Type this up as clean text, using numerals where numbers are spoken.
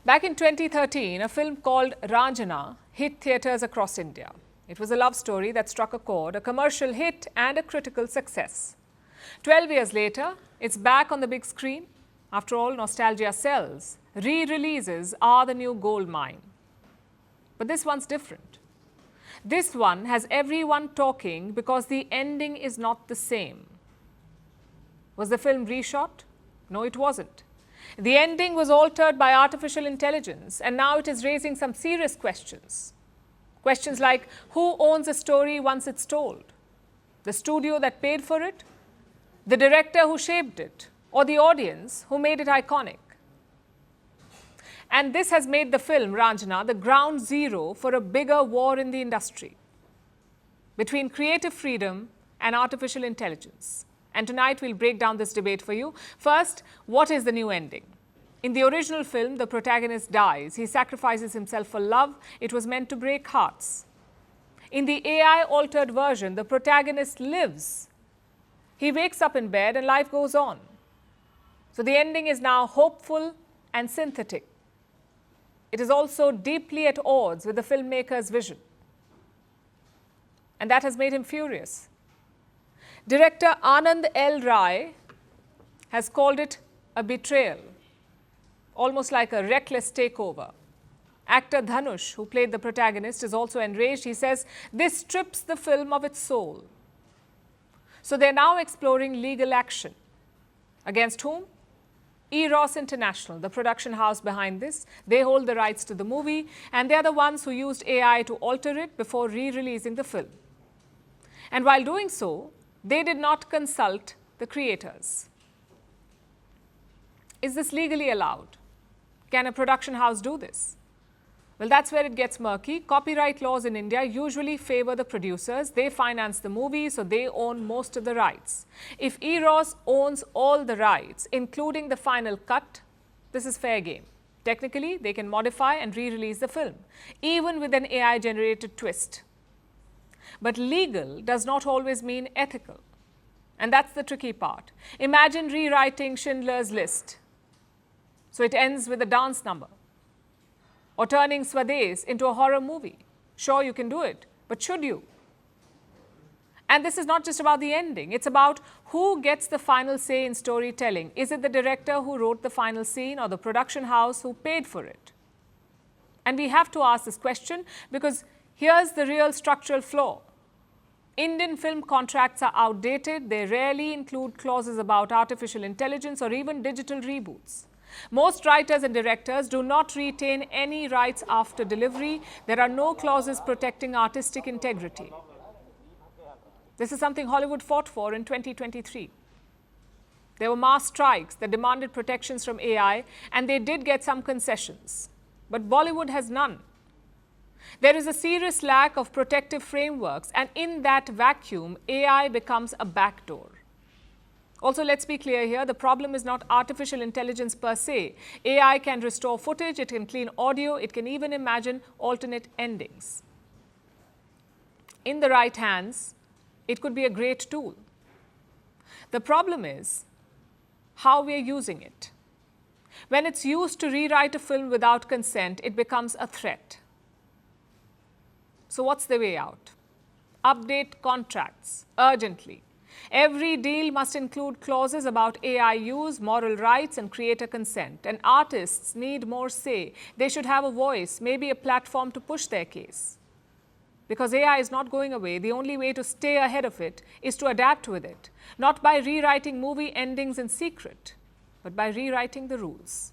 Back in 2013, a film called Raanjhanaa hit theatres across India. It was a love story that struck a chord, a commercial hit and a critical success. 12 years later, it's back on the big screen. After all, nostalgia sells. Re-releases are the new gold mine. But this one's different. This one has everyone talking because the ending is not the same. Was the film reshot? No, it wasn't. The ending was altered by artificial intelligence, and now it is raising some serious questions. Questions like, who owns a story once it's told? The studio that paid for it? The director who shaped it? Or the audience who made it iconic? And this has made the film Raanjhanaa the ground zero for a bigger war in the industry between creative freedom and artificial intelligence. And tonight we'll break down this debate for you. First, what is the new ending? In the original film, the protagonist dies. He sacrifices himself for love. It was meant to break hearts. In the AI-altered version, the protagonist lives. He wakes up in bed and life goes on. So the ending is now hopeful and synthetic. It is also deeply at odds with the filmmaker's vision. And that has made him furious. Director Anand has called it a betrayal, almost like a reckless takeover. Actor Dhanush, who played the protagonist, is also enraged. He says this strips the film of its soul. So they're now exploring legal action. Against whom? Eros International, the production house behind this. They hold the rights to the movie, and they're the ones who used AI to alter it before re-releasing the film. And while doing so, they did not consult the creators. Is this legally allowed? Can a production house do this? Well, that's where it gets murky. Copyright laws in India usually favor the producers. They finance the movie, so they own most of the rights. If Eros owns all the rights, including the final cut, this is fair game. Technically, they can modify and re-release the film, even with an AI-generated twist. But legal does not always mean ethical. And that's the tricky part. Imagine rewriting Schindler's List, so it ends with a dance number. Or turning Swades into a horror movie. Sure, you can do it, but should you? And this is not just about the ending. It's about who gets the final say in storytelling. Is it the director who wrote the final scene or the production house who paid for it? And we have to ask this question because here's the real structural flaw. Indian film contracts are outdated. They rarely include clauses about artificial intelligence or even digital reboots. Most writers and directors do not retain any rights after delivery. There are no clauses protecting artistic integrity. This is something Hollywood fought for in 2023. There were mass strikes that demanded protections from AI, and they did get some concessions. But Bollywood has none. There is a serious lack of protective frameworks, and in that vacuum, AI becomes a backdoor. Also, let's be clear here, the problem is not artificial intelligence per se. AI can restore footage, it can clean audio, it can even imagine alternate endings. In the right hands, it could be a great tool. The problem is how we are using it. When it's used to rewrite a film without consent, it becomes a threat. So what's the way out? Update contracts urgently. Every deal must include clauses about AI use, moral rights, and creator consent. And artists need more say. They should have a voice, maybe a platform to push their case. Because AI is not going away, the only way to stay ahead of it is to adapt with it. Not by rewriting movie endings in secret, but by rewriting the rules.